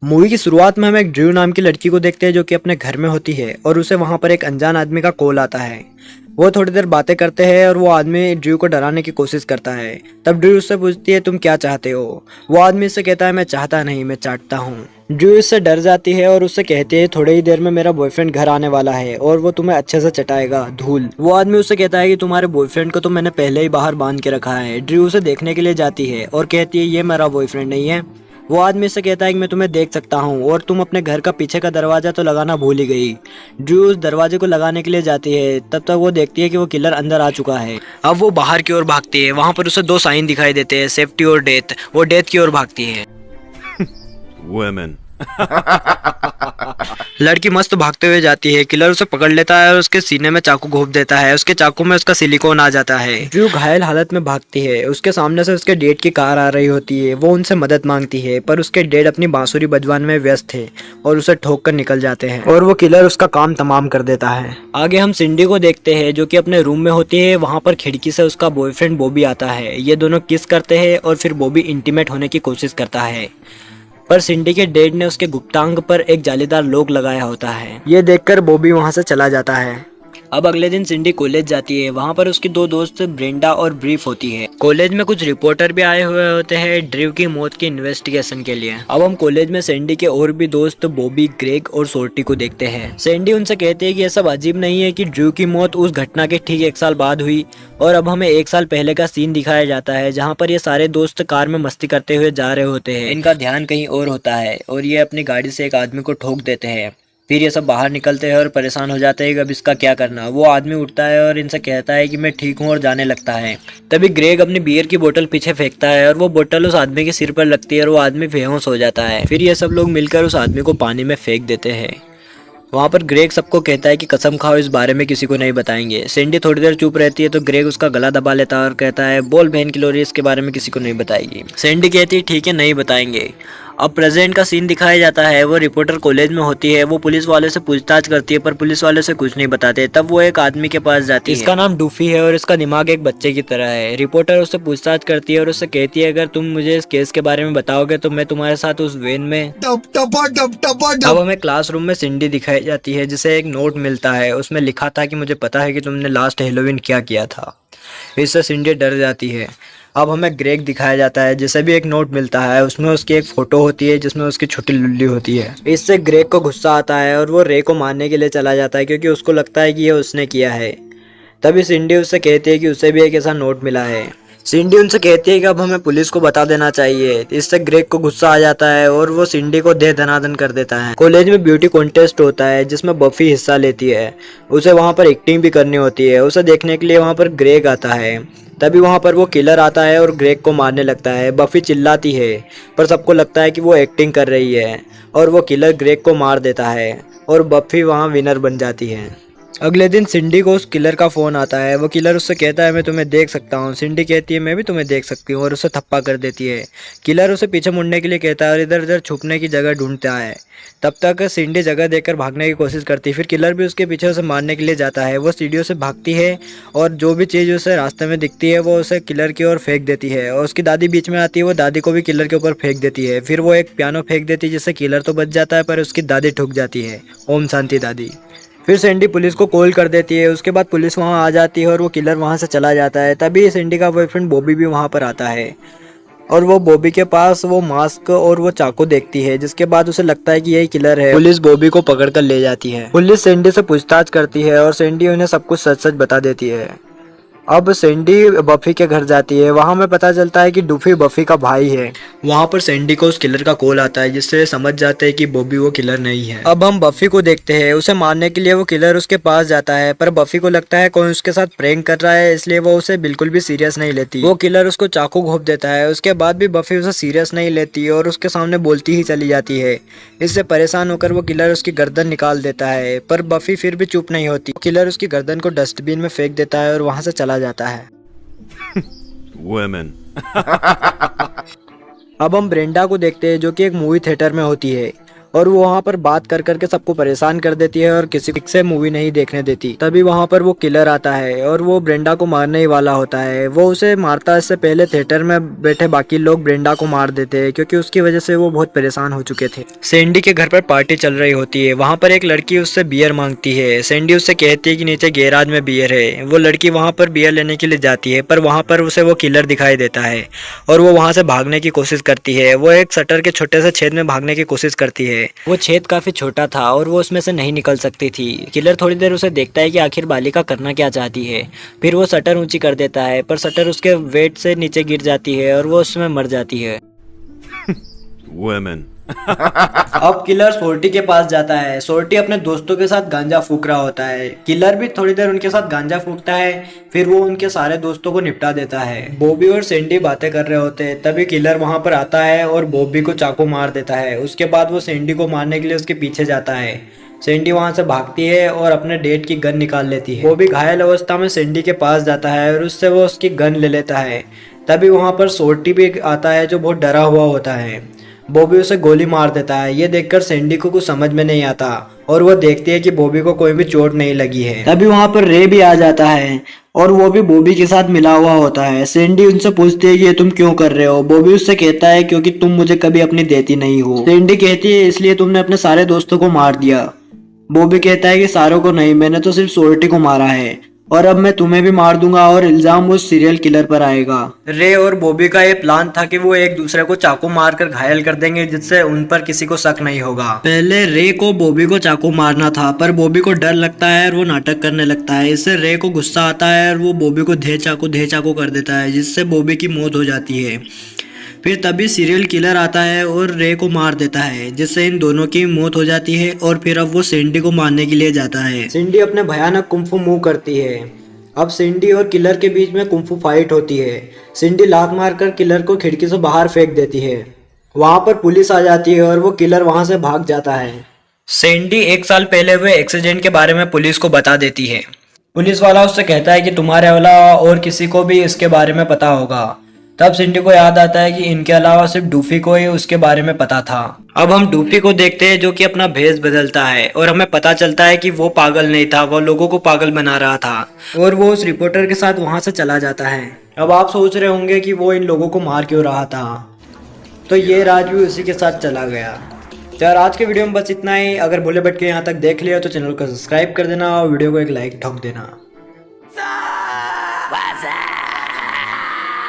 Movie की शुरुआत में हम एक ड्रू नाम की लड़की को देखते हैं जो कि अपने घर में होती है और उसे वहां पर एक अनजान आदमी का कॉल आता है। वो थोड़ी देर बातें करते हैं और वो आदमी ड्रू को डराने की कोशिश करता है। तब ड्रू उससे पूछती है तुम क्या चाहते हो। वो आदमी इससे कहता है मैं चाहता नहीं, मैं चाटता हूँ। ड्रू इससे डर जाती है और उससे कहती है थोड़ी ही देर में मेरा बॉयफ्रेंड घर आने वाला है और वो तुम्हें अच्छे से चटाएगा धूल। वो आदमी उससे कहता है कि तुम्हारे बॉयफ्रेंड को तो मैंने पहले ही बाहर बांध के रखा है। ड्रू उसे देखने के लिए जाती है और कहती है ये मेरा बॉयफ्रेंड नहीं है। वो आदमी से कहता है कि मैं तुम्हें देख सकता हूँ और तुम अपने घर का पीछे का दरवाजा तो लगाना भूल ही गई। ड्रू उस दरवाजे को लगाने के लिए जाती है, तब तक वो देखती है कि वो किलर अंदर आ चुका है। अब वो बाहर की ओर भागती है। वहाँ पर उसे दो साइन दिखाई देते हैं, सेफ्टी और डेथ। वो डेथ की ओर भागती है। Women. लड़की मस्त भागते हुए जाती है। किलर उसे पकड़ लेता है और उसके सीने में चाकू घोंप देता है। उसके चाकू में उसका सिलिकॉन आ जाता है। ड्रू घायल हालत में भागती है। उसके सामने से उसके डेड की कार आ रही होती है। वो उनसे मदद मांगती है पर उसके डेड अपनी बांसुरी बजवाने में व्यस्त थे और उसे ठोक कर निकल जाते हैं और वो किलर उसका काम तमाम कर देता है। आगे हम सिंडी को देखते हैं जो कि अपने रूम में होती है। वहाँ पर खिड़की से उसका बॉयफ्रेंड बॉबी आता है। ये दोनों किस करते हैं और फिर बॉबी इंटीमेट होने की कोशिश करता है, पर सिंडी के डैड ने उसके गुप्तांग पर एक जालीदार लॉक लगाया होता है। ये देखकर बॉबी वहां से चला जाता है। अब अगले दिन सिंडी कॉलेज जाती है। वहां पर उसकी दो दोस्त ब्रेंडा और ब्रीफ होती है। कॉलेज में कुछ रिपोर्टर भी आए हुए होते हैं ड्रू की मौत की इन्वेस्टिगेशन के लिए। अब हम कॉलेज में सिंडी के और भी दोस्त बॉबी, ग्रेग और सोर्टी को देखते हैं। सिंडी उनसे कहती है कि यह सब अजीब नहीं है कि ड्रू की मौत उस घटना के ठीक 1 साल बाद हुई। और अब हमें 1 साल पहले का सीन दिखाया जाता है जहाँ पर ये सारे दोस्त कार में मस्ती करते हुए जा रहे होते हैं। इनका ध्यान कहीं और होता है और ये अपनी गाड़ी से एक आदमी को ठोक देते हैं। फिर ये सब बाहर निकलते हैं और परेशान हो जाते हैं कि अब इसका क्या करना। वो आदमी उठता है और इनसे कहता है कि मैं ठीक हूँ और जाने लगता है। तभी ग्रेग अपनी बियर की बोतल पीछे फेंकता है और वो बोतल उस आदमी के सिर पर लगती है और वो आदमी बेहोश हो जाता है। फिर ये सब लोग मिलकर उस आदमी को पानी में फेंक देते हैं। वहाँ पर ग्रेग सबको कहता है कि कसम खाओ इस बारे में किसी को नहीं बताएंगे। सिंडी थोड़ी देर चुप रहती है तो ग्रेग उसका गला दबा लेता है और कहता है बोल बहन की लोरी इसके बारे में किसी को नहीं बताएगी। सिंडी कहती है ठीक है नहीं बताएंगे। अब प्रेजेंट का सीन दिखाया जाता है। वो रिपोर्टर कॉलेज में होती है। वो पुलिस वाले से पूछताछ करती है पर पुलिस वाले से कुछ नहीं बताते। तब वो एक आदमी के पास जाती है। इसका नाम डूफी है और इसका दिमाग एक बच्चे की तरह है। रिपोर्टर उससे पूछताछ करती है और उससे कहती है अगर तुम मुझे इस केस के बारे में बताओगे तो मैं तुम्हारे साथ उस वैन में अब हमें क्लासरूम में सिंडी दिखाई जाती है जिसे एक नोट मिलता है। उसमें लिखा था कि मुझे पता है कि तुमने लास्ट हेलोवीन क्या किया था। इससे सिंडी डर जाती है। अब हमें ग्रेग दिखाया जाता है जिसे भी एक नोट मिलता है। उसमें उसकी एक फोटो होती है जिसमें उसकी छोटी लुल्ली होती है। इससे ग्रेग को गुस्सा आता है और वो रे को मारने के लिए चला जाता है क्योंकि उसको लगता है कि ये उसने किया है। तभी सिंडी उससे कहती है कि उसे भी एक ऐसा नोट मिला है। सिंडी उनसे कहती है कि अब हमें पुलिस को बता देना चाहिए। इससे ग्रेग को गुस्सा आ जाता है और वो सिंडी को दे दनादन कर देता है। कॉलेज में ब्यूटी कॉन्टेस्ट होता है जिसमें बफी हिस्सा लेती है। उसे वहाँ पर एक्टिंग भी करनी होती है। उसे देखने के लिए वहाँ पर ग्रेग आता है। तभी वहाँ पर वो किलर आता है और ग्रेग को मारने लगता है। बफी चिल्लाती है पर सबको लगता है कि वो एक्टिंग कर रही है और वो किलर ग्रेग को मार देता है और बफी वहाँ विनर बन जाती है। अगले दिन सिंडी को उस किलर का फोन आता है। वो किलर उससे कहता है मैं तुम्हें देख सकता हूँ। सिंडी कहती है मैं भी तुम्हें देख सकती हूँ और उसे थप्पा कर देती है। किलर उसे पीछे मुड़ने के लिए कहता है और इधर उधर छुपने की जगह ढूंढता है। तब तक सिंडी जगह देखकर भागने की कोशिश करती है। फिर किलर भी उसके पीछे उसे मारने के लिए जाता है। वो सीढ़ियों से भागती है और जो भी चीज़ उसे रास्ते में दिखती है वो उसे किलर की ओर फेंक देती है और उसकी दादी बीच में आती है। वो दादी को भी किलर के ऊपर फेंक देती है। फिर वो एक पियानो फेंक देती है जिससे किलर तो बच जाता है पर उसकी दादी ठुक जाती है। ओम शांति दादी। फिर सिंडी पुलिस को कॉल कर देती है। उसके बाद पुलिस वहां आ जाती है और वो किलर वहां से चला जाता है। तभी सिंडी का बॉयफ्रेंड बॉबी भी वहां पर आता है और वो बॉबी के पास वो मास्क और वो चाकू देखती है जिसके बाद उसे लगता है कि यही किलर है। पुलिस बॉबी को पकड़ कर ले जाती है। पुलिस सिंडी से पूछताछ करती है और सिंडी उन्हें सब कुछ सच सच बता देती है। अब सैंडी बफी के घर जाती है। वहां में पता चलता है कि डूफी बफी का भाई है। वहां पर सैंडी को उस किलर का कॉल आता है जिससे समझ जाते हैं कि बॉबी वो किलर नहीं है। अब हम बफी को देखते हैं। उसे मारने के लिए वो किलर उसके पास जाता है पर बफी को लगता है कोई उसके साथ प्रैंक कर रहा है, इसलिए वो उसे बिल्कुल भी सीरियस नहीं लेती। वो किलर उसको चाकू घोंप देता है। उसके बाद भी बफी उसे सीरियस नहीं लेती और उसके सामने बोलती ही चली जाती है। इससे परेशान होकर वो किलर उसकी गर्दन निकाल देता है पर बफी फिर भी चुप नहीं होती। किलर उसकी गर्दन को डस्टबिन में फेंक देता है और वहां से चला जाता है। Women. अब हम ब्रेंडा को देखते हैं जो कि एक मूवी थिएटर में होती है। और वो वहाँ पर बात कर करके सबको परेशान कर देती है और किसी से मूवी नहीं देखने देती। तभी वहाँ पर वो किलर आता है और वो ब्रेंडा को मारने ही वाला होता है। वो उसे मारता है, इससे पहले थिएटर में बैठे बाकी लोग ब्रेंडा को मार देते हैं क्योंकि उसकी वजह से वो बहुत परेशान हो चुके थे। सैंडी के घर पर पार्टी चल रही होती है। वहाँ पर एक लड़की उससे बियर मांगती है। सैंडी उससे कहती है कि नीचे गैराज में बियर है। वो लड़की वहाँ पर बियर लेने के लिए जाती है, पर वहाँ पर उसे वो किलर दिखाई देता है और वो वहाँ से भागने की कोशिश करती है। वो एक शटर के छोटे से छेद में भागने की कोशिश करती है। वो छेद काफी छोटा था और वो उसमें से नहीं निकल सकती थी। किलर थोड़ी देर उसे देखता है कि आखिर बालिका करना क्या चाहती है। फिर वो शटर ऊंची कर देता है, पर शटर उसके वेट से नीचे गिर जाती है और वो उसमें मर जाती है। Women. अब किलर सोर्टी के पास जाता है। सोर्टी अपने दोस्तों के साथ गांजा फूक रहा होता है। किलर भी थोड़ी देर उनके साथ गांजा फूकता है, फिर वो उनके सारे दोस्तों को निपटा देता है। बॉबी और सैंडी बातें कर रहे होते हैं, तभी किलर वहां पर आता है और बॉबी को चाकू मार देता है। उसके बाद वो सैंडी को मारने के लिए उसके पीछे जाता है। सैंडी वहां से भागती है और अपने डेट की गन निकाल लेती है। बॉबी घायल अवस्था में सैंडी के पास जाता है और उससे वो उसकी गन ले लेता है। तभी वहां पर सोर्टी भी आता है जो बहुत डरा हुआ होता है। बॉबी उसे गोली मार देता है। ये देखकर सैंडी को कुछ समझ में नहीं आता और वो देखती है कि बॉबी को कोई भी चोट नहीं लगी है। तभी वहां पर रे भी आ जाता है और वो भी बॉबी के साथ मिला हुआ होता है। सैंडी उनसे पूछती है कि ये तुम क्यों कर रहे हो। बॉबी उससे कहता है क्योंकि तुम मुझे कभी अपनी देती नहीं हो। सैंडी कहती है इसलिए तुमने अपने सारे दोस्तों को मार दिया। बॉबी कहता है कि सारों को नहीं, मैंने तो सिर्फ सोर्टी को मारा है और अब मैं तुम्हें भी मार दूंगा और इल्जाम उस सीरियल किलर पर आएगा। रे और बॉबी का ये प्लान था कि वो एक दूसरे को चाकू मारकर घायल कर देंगे जिससे उन पर किसी को शक नहीं होगा। पहले रे को बॉबी को चाकू मारना था, पर बॉबी को डर लगता है और वो नाटक करने लगता है। इससे रे को गुस्सा आता है और वो बॉबी को धे चाकू कर देता है, जिससे बॉबी की मौत हो जाती है। फिर तभी सीरियल किलर आता है और रे को मार देता है, जिससे इन दोनों की मौत हो जाती है। और फिर अब वो सैंडी को मारने के लिए जाता है। सैंडी अपने भयानक कुंफू मूव करती है। अब सैंडी और किलर के बीच में कुंफू फाइट होती है। सैंडी लात मारकर किलर को खिड़की से बाहर फेंक देती है। वहां पर पुलिस आ जाती है और वो किलर वहां से भाग जाता है। सैंडी 1 साल पहले हुए एक्सीडेंट के बारे में पुलिस को बता देती है। पुलिस वाला उससे कहता है कि तुम्हारे अलावा और किसी को भी इसके बारे में पता होगा। तब सैंडी को याद आता है कि इनके अलावा सिर्फ डूफी को ही उसके बारे में पता था। अब हम डूफी को देखते हैं जो कि अपना भेष बदलता है और हमें पता चलता है कि वो पागल नहीं था, वो लोगों को पागल बना रहा था और वो उस रिपोर्टर के साथ वहां से चला जाता है। अब आप सोच रहे होंगे कि वो इन लोगों को मार क्यों रहा था, तो ये राज भी उसी के साथ चला गया। यार आज के वीडियो में बस इतना ही। अगर भूले भटके यहाँ तक देख लिया तो चैनल को सब्सक्राइब कर देना और वीडियो को एक लाइक ठोक देना।